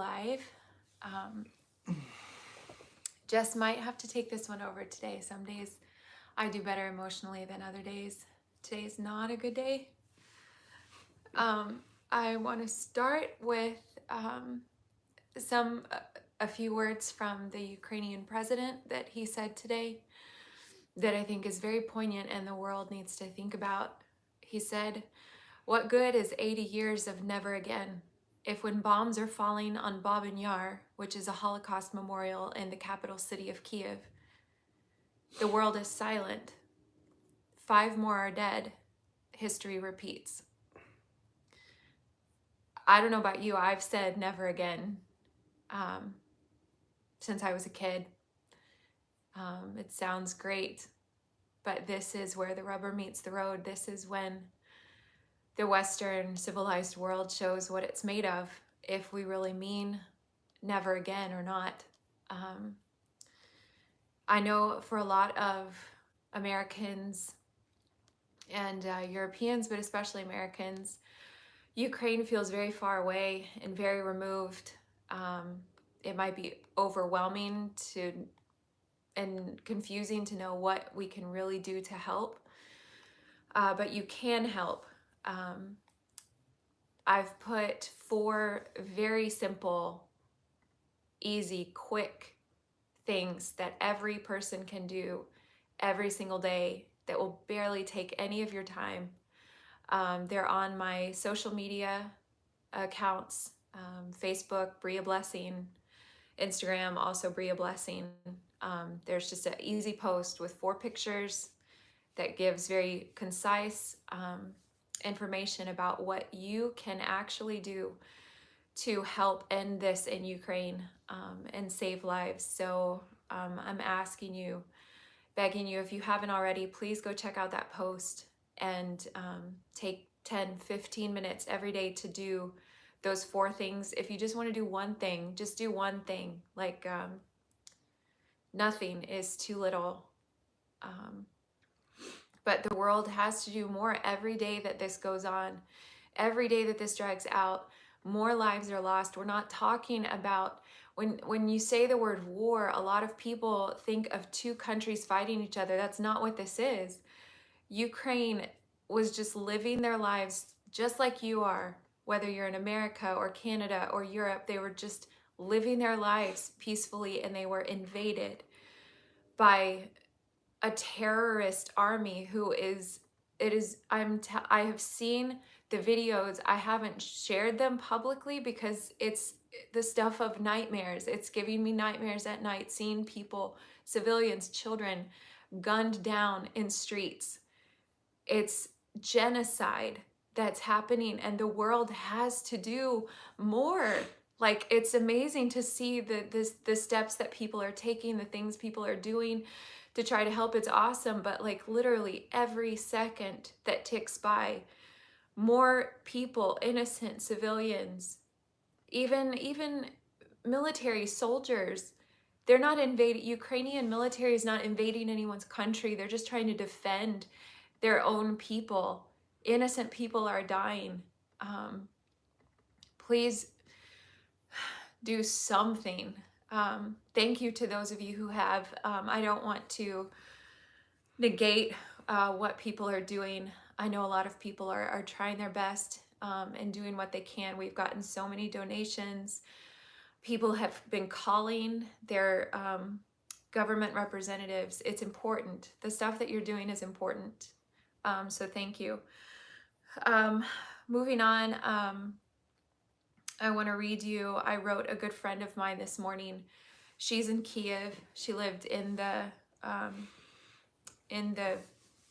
alive. Um, Jess might have to take this one over today. Some days I do better emotionally than other days. Today's not a good day. I want to start with a few words from the Ukrainian president that he said today that I think is very poignant and the world needs to think about. He said, "What good is 80 years of never again if when bombs are falling on Babin Yar, which is a Holocaust memorial in the capital city of Kiev, the world is silent. 5 more are dead. History repeats." I don't know about you, I've said never again since I was a kid. It sounds great, but this is where the rubber meets the road. This is when the Western civilized world shows what it's made of, if we really mean never again or not. I know for a lot of Americans and Europeans, but especially Americans, Ukraine feels very far away and very removed. It might be overwhelming and confusing to know what we can really do to help, but you can help. I've put 4 very simple, easy, quick things that every person can do every single day that will barely take any of your time. They're on my social media accounts, Facebook, Bria Blessing, Instagram, also Bria Blessing. There's just an easy post with 4 pictures that gives very concise information about what you can actually do to help end this in Ukraine and save lives. So I'm asking you, begging you, if you haven't already, please go check out that post and take 10, 15 minutes every day to do those 4 things. If you just want to do one thing, just do one thing. Like nothing is too little. But the world has to do more every day that this goes on. Every day that this drags out, more lives are lost. We're not talking about, when you say the word war, a lot of people think of 2 countries fighting each other. That's not what this is. Ukraine was just living their lives just like you are, whether you're in America or Canada or Europe. They were just living their lives peacefully, and they were invaded by a terrorist army who is, I have seen the videos. I haven't shared them publicly because it's the stuff of nightmares. It's giving me nightmares at night, seeing people, civilians, children, gunned down in streets. It's genocide that's happening, and the world has to do more. Like, it's amazing to see the steps that people are taking, the things people are doing to try to help. It's awesome, but like literally every second that ticks by, more people, innocent civilians, even military soldiers, they're not invading. Ukrainian military is not invading anyone's country. They're just trying to defend their own people. Innocent people are dying. Please do something. Thank you to those of you who have. I don't want to negate what people are doing. I know a lot of people are trying their best and doing what they can. We've gotten so many donations. People have been calling their government representatives. It's important. The stuff that you're doing is important. So thank you. Moving on, I want to read you. I wrote a good friend of mine this morning. She's in Kiev. She lived in the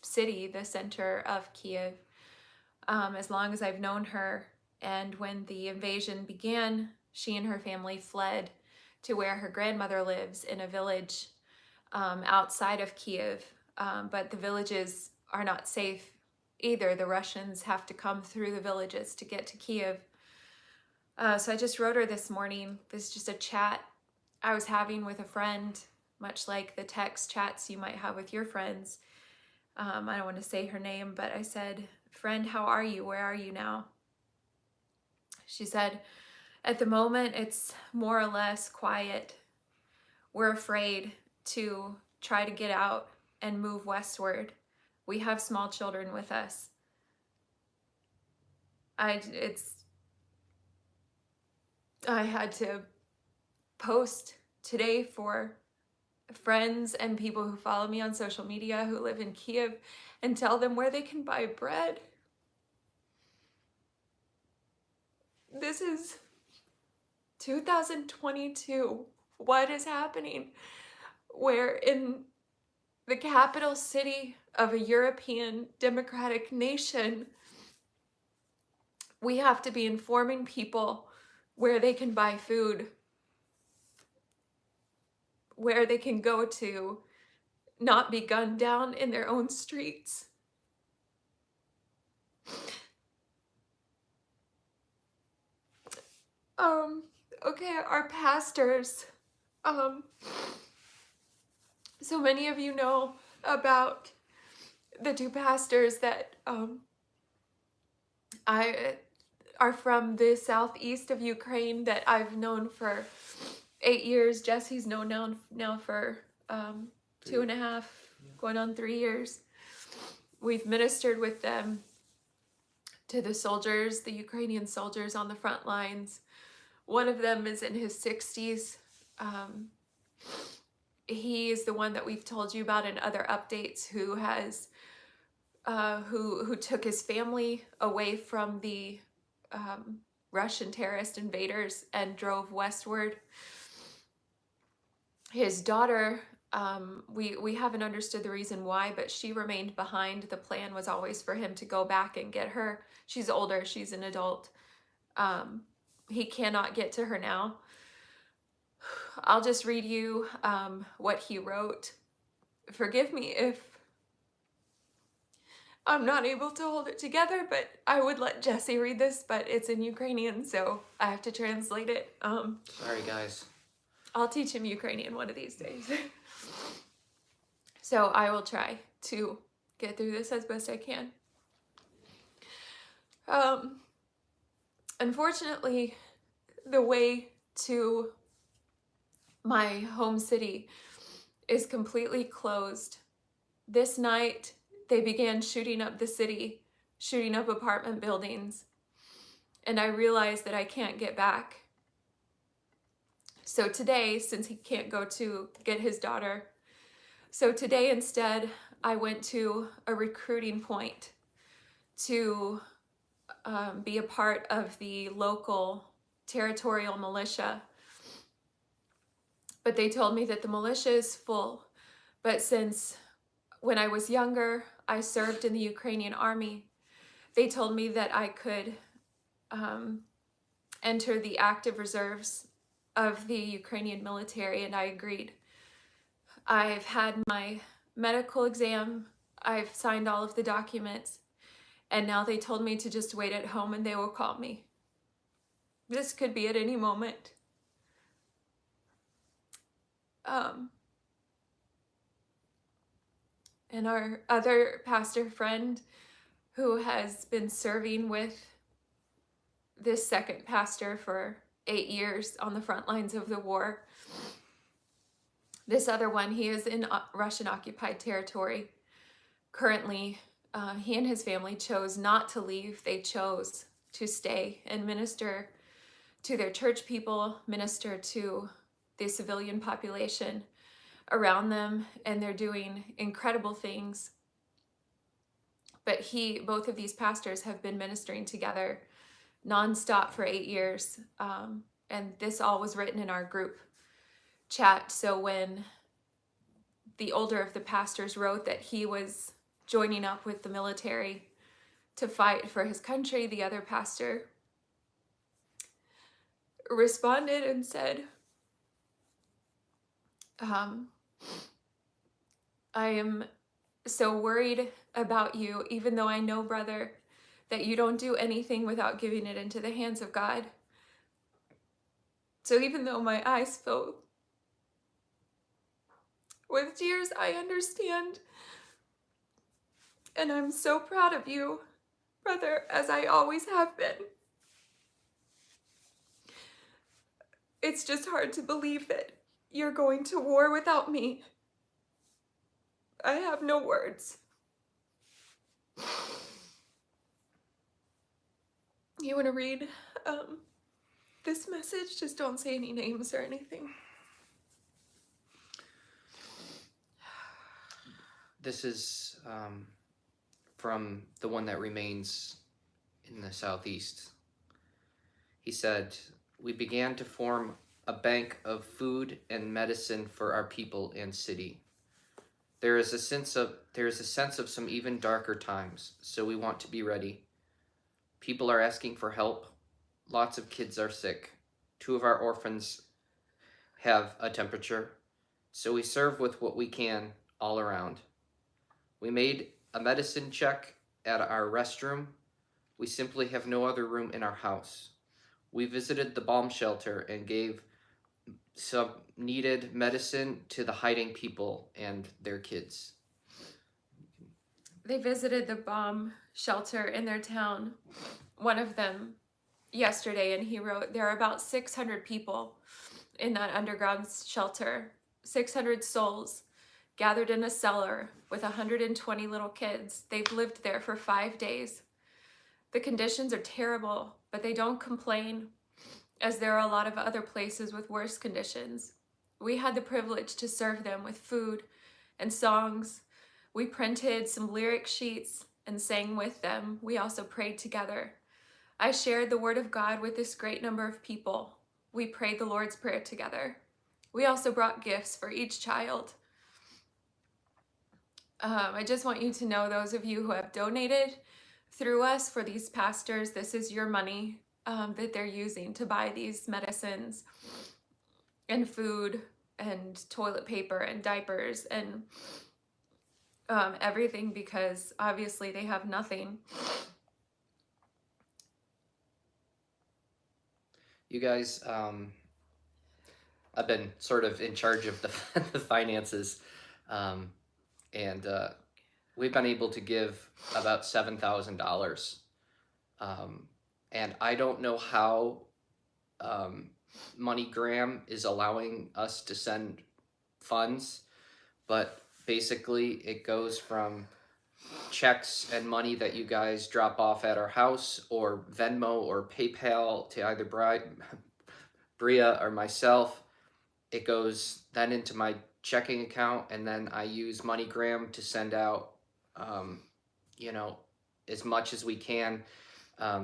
city, the center of Kiev, as long as I've known her. And when the invasion began, she and her family fled to where her grandmother lives, in a village outside of Kiev. But the villages are not safe either. The Russians have to come through the villages to get to Kiev. So I just wrote her this morning. This is just a chat I was having with a friend, much like the text chats you might have with your friends. I don't want to say her name, but I said, "Friend, how are you? Where are you now?" She said, At the moment, it's more or less quiet. We're afraid to try to get out and move westward. We have small children with us. I had to post today for friends and people who follow me on social media who live in Kiev and tell them where they can buy bread. This is 2022. What is happening? Where in the capital city of a European democratic nation, we have to be informing people where they can buy food, where they can go to not be gunned down in their own streets. Okay, our pastors. So many of you know about the two pastors that are from the southeast of Ukraine that I've known for 8 years. Jesse's known now for 2.5, going on 3 years. We've ministered with them to the soldiers, the Ukrainian soldiers on the front lines. One of them is in his 60s. He is the one that we've told you about in other updates who has who took his family away from the Russian terrorist invaders and drove westward. His daughter, we haven't understood the reason why, but she remained behind. The plan was always for him to go back and get her. She's older, she's an adult. He cannot get to her now. I'll just read you what he wrote. Forgive me if I'm not able to hold it together, but I would let Jesse read this, but it's in Ukrainian, so I have to translate it. Sorry, guys. I'll teach him Ukrainian one of these days. So I will try to get through this as best I can. Unfortunately, the way to my home city is completely closed. This night, they began shooting up the city, shooting up apartment buildings, and I realized that I can't get back. So today, since he can't go to get his daughter, so today instead, I went to a recruiting point to be a part of the local territorial militia. But they told me that the militia is full. But since when I was younger, I served in the Ukrainian army, they told me that I could enter the active reserves of the Ukrainian military, and I agreed. I've had my medical exam, I've signed all of the documents, and now they told me to just wait at home and they will call me. This could be at any moment. And our other pastor friend who has been serving with this second pastor for 8 years on the front lines of the war. This other one, he is in Russian occupied territory. Currently, he and his family chose not to leave. They chose to stay and minister to their church people, minister to the civilian population around them, and they're doing incredible things. But both of these pastors have been ministering together nonstop for 8 years. And this all was written in our group chat. So when the older of the pastors wrote that he was joining up with the military to fight for his country, the other pastor responded and said, I am so worried about you, even though I know, brother, that you don't do anything without giving it into the hands of God. So even though my eyes fill with tears, I understand. And I'm so proud of you, brother, as I always have been. It's just hard to believe that you're going to war without me. I have no words. You want to read this message? Just don't say any names or anything. This is from the one that remains in the Southeast. He said, "We began to form a bank of food and medicine for our people and city. There is a sense of some even darker times, so we want to be ready. People are asking for help. Lots of kids are sick. 2 of our orphans have a temperature, so we serve with what we can all around. We made a medicine check at our restroom. We simply have no other room in our house. We visited the bomb shelter and gave some needed medicine to the hiding people and their kids." They visited the bomb shelter in their town, one of them, yesterday, and he wrote, there are about 600 people in that underground shelter, 600 souls gathered in a cellar with 120 little kids. They've lived there for 5 days. The conditions are terrible, but they don't complain, as there are a lot of other places with worse conditions. We had the privilege to serve them with food and songs. We printed some lyric sheets and sang with them. We also prayed together. I shared the word of God with this great number of people. We prayed the Lord's Prayer together. We also brought gifts for each child. I just want you to know, those of you who have donated through us for these pastors, this is your money that they're using to buy these medicines and food and toilet paper and diapers and everything, because obviously they have nothing. You guys, I've been sort of in charge of the finances, and we've been able to give about $7,000. And I don't know how MoneyGram is allowing us to send funds, but basically it goes from checks and money that you guys drop off at our house, or Venmo or PayPal to either Bria or myself. It goes then into my checking account, and then I use MoneyGram to send out, as much as we can.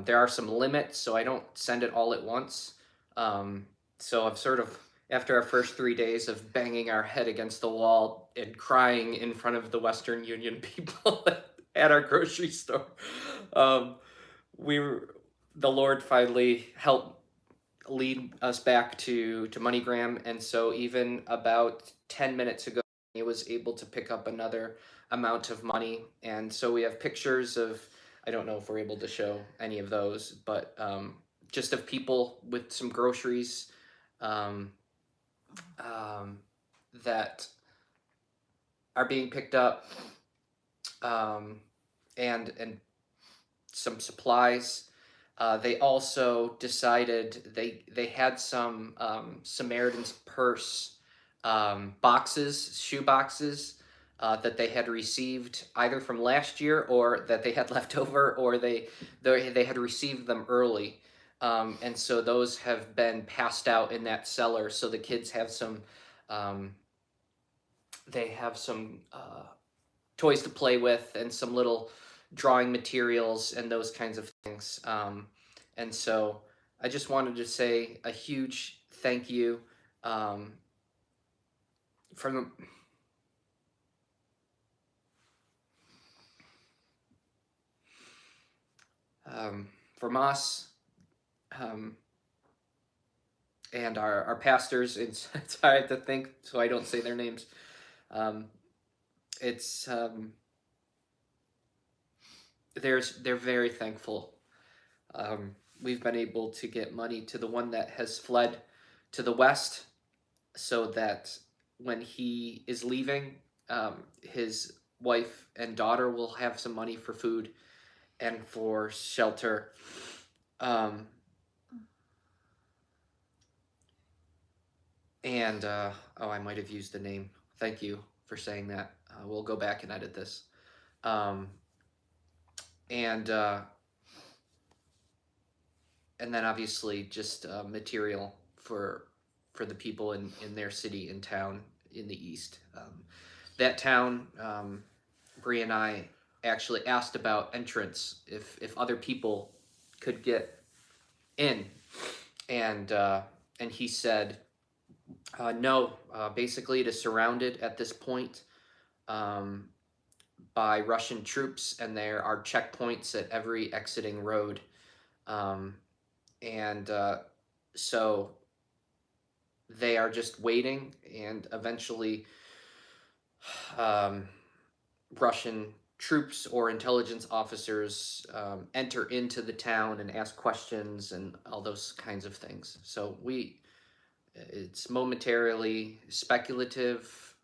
There are some limits, so I don't send it all at once. So I've sort of, after our first 3 days of banging our head against the wall and crying in front of the Western Union people at our grocery store, the Lord finally helped lead us back to MoneyGram, and so even about 10 minutes ago, I was able to pick up another amount of money, and so we have pictures of, I don't know if we're able to show any of those, but just of people with some groceries that are being picked up, and some supplies. They also decided they had some Samaritan's Purse boxes, shoe boxes, that they had received either from last year or that they had left over, or they had received them early. And so those have been passed out in that cellar. So the kids have some, they have some toys to play with and some little drawing materials and those kinds of things. And so I just wanted to say a huge thank you from us, and our pastors. It's I have to think so I don't say their names. They're very thankful. We've been able to get money to the one that has fled to the west, so that when he is leaving, his wife and daughter will have some money for food and for shelter. And oh, I might have used the name. Thank you for saying that. We'll go back and edit this. Um, and and then obviously just material for the people in their city and town in the east. That town, Bree and I actually asked about entrance if other people could get in, and he said no. Basically, it is surrounded at this point um, by Russian troops, and there are checkpoints at every exiting road. Um, and so they are just waiting, and eventually um, Russian troops or intelligence officers enter into the town and ask questions and all those kinds of things. So it's momentarily speculative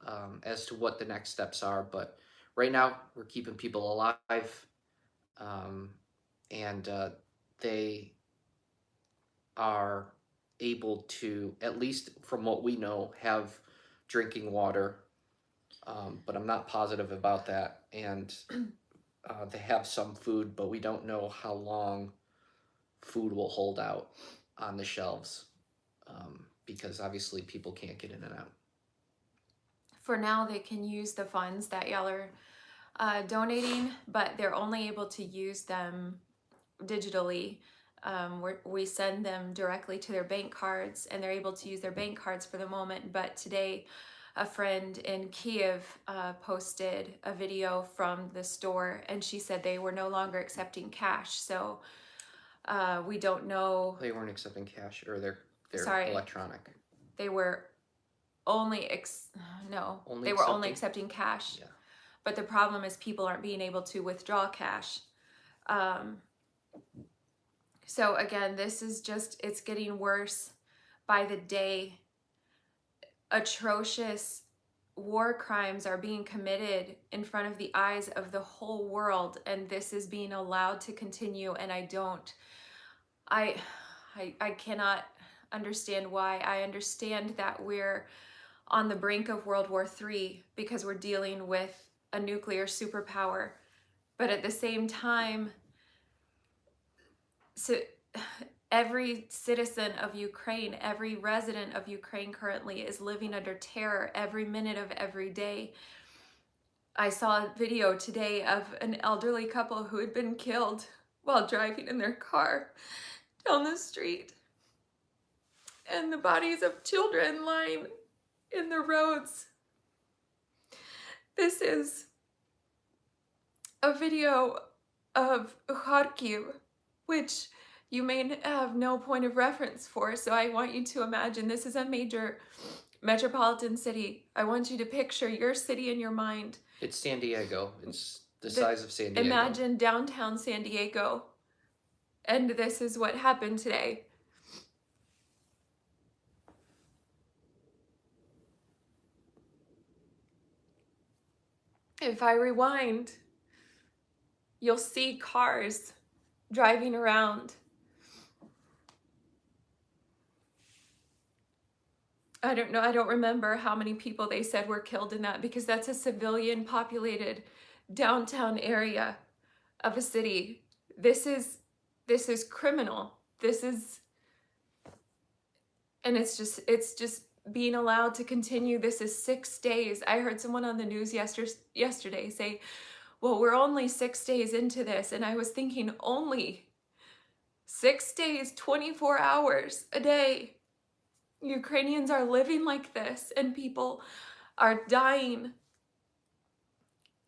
as to what the next steps are, but right now we're keeping people alive, um, and they are able to, at least from what we know, have drinking water, but I'm not positive about that. And they have some food, but we don't know how long food will hold out on the shelves, because obviously people can't get in and out. For now, they can use the funds that y'all are donating, but they're only able to use them digitally. We send them directly to their bank cards, and they're able to use their bank cards for the moment. But today, a friend in Kiev posted a video from the store, and she said they were no longer accepting cash. So we don't know. They weren't accepting cash, or they're Sorry. electronic. They were only Only they were only accepting? accepting cash. Yeah. But the problem is people aren't being able to withdraw cash. So again, this is just, it's getting worse by the day. Atrocious war crimes are being committed in front of the eyes of the whole world, and this is being allowed to continue. And I cannot understand why. I understand that we're on the brink of World War III because we're dealing with a nuclear superpower, but at the same time, so every citizen of Ukraine, every resident of Ukraine currently is living under terror every minute of every day. I saw a video today of an elderly couple who had been killed while driving in their car down the street, and the bodies of children lying in the roads. This is a video of Kharkiv, which you may have no point of reference for, so I want you to imagine this is a major metropolitan city. I want you to picture your city in your mind. It's San Diego. It's the size of San Diego. Imagine downtown San Diego. And this is what happened today. If I rewind, you'll see cars driving around. I don't know, I don't remember how many people they said were killed in that, because that's a civilian populated downtown area of a city. This is criminal. And it's just being allowed to continue. This is 6 days. I heard someone on the news yesterday say, well, we're only 6 days into this. And I was thinking, only 6 days, 24 hours a day. Ukrainians are living like this, and people are dying.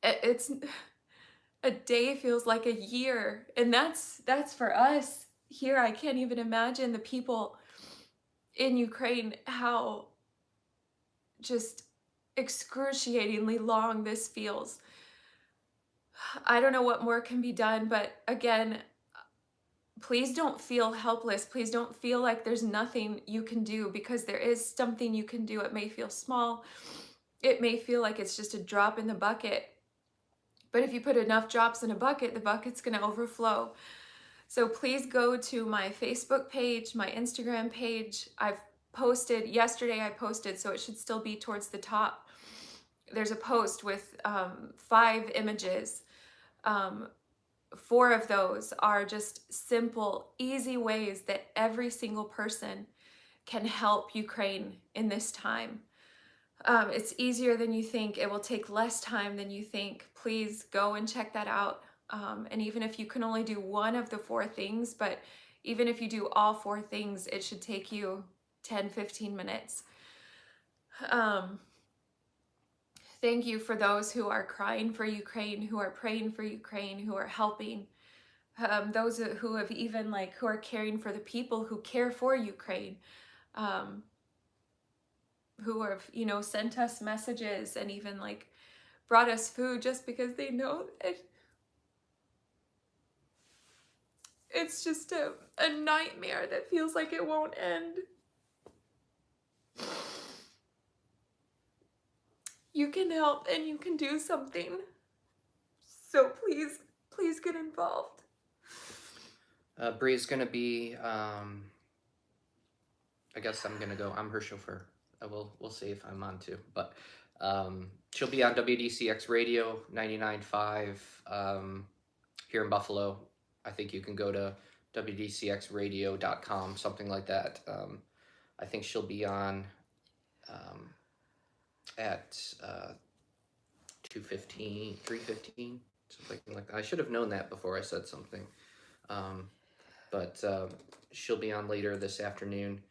It's a day feels like a year, and that's for us here. I can't even imagine the people in Ukraine, how just excruciatingly long this feels. I don't know what more can be done, but again, please don't feel helpless. Please don't feel like there's nothing you can do, because there is something you can do. It may feel small. It may feel like it's just a drop in the bucket. But if you put enough drops in a bucket, the bucket's going to overflow. So please go to my Facebook page, my Instagram page. I've posted yesterday. I posted, so it should still be towards the top. There's a post with 5 images. 4 of those are just simple, easy ways that every single person can help Ukraine in this time. It's easier than you think. It will take less time than you think. Please go and check that out. And even if you can only do one of the 4 things, but even if you do all 4 things, it should take you 10-15 minutes. Thank you for those who are crying for Ukraine, who are praying for Ukraine, who are helping. Those who have even who are caring for the people who care for Ukraine. Who have, sent us messages and even brought us food just because they know that it's just a nightmare that feels like it won't end. You can help and you can do something. So please get involved. Bree's gonna be, I guess I'm gonna go. I'm her chauffeur. We'll see if I'm on too. But she'll be on WDCX Radio 99.5 here in Buffalo. I think you can go to WDCXradio.com, something like that. I think she'll be on at 2:15, 3:15, something like that. I should have known that before I said something. But she'll be on later this afternoon.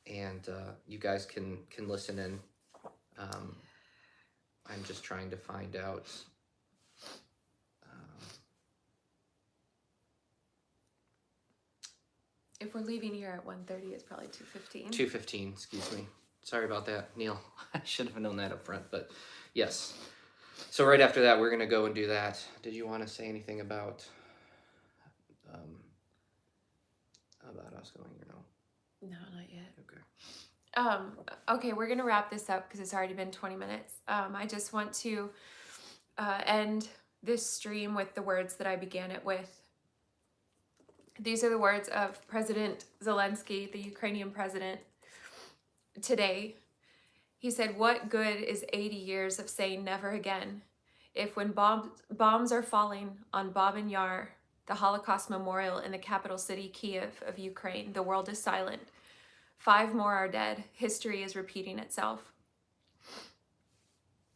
And you guys can listen in. I'm just trying to find out. If we're leaving here at 1:30, it's probably 2:15. 2:15, excuse me. Sorry about that, Neil. I should have known that up front, but yes. So right after that, we're going to go and do that. Did you want to say anything about us going or no? No, not yet. Okay. Okay, we're gonna wrap this up because it's already been 20 minutes. I just want to end this stream with the words that I began it with. These are the words of President Zelensky, the Ukrainian president, today. He said, "What good is 80 years of saying never again if when bombs are falling on Babin Yar, the Holocaust memorial in the capital city, Kiev of Ukraine, the world is silent. 5 more are dead. History is repeating itself."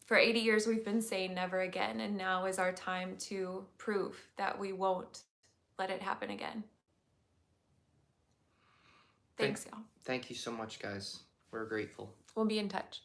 For 80 years, we've been saying never again, and now is our time to prove that we won't let it happen again. Thanks, y'all. Thank you so much, guys. We're grateful. We'll be in touch.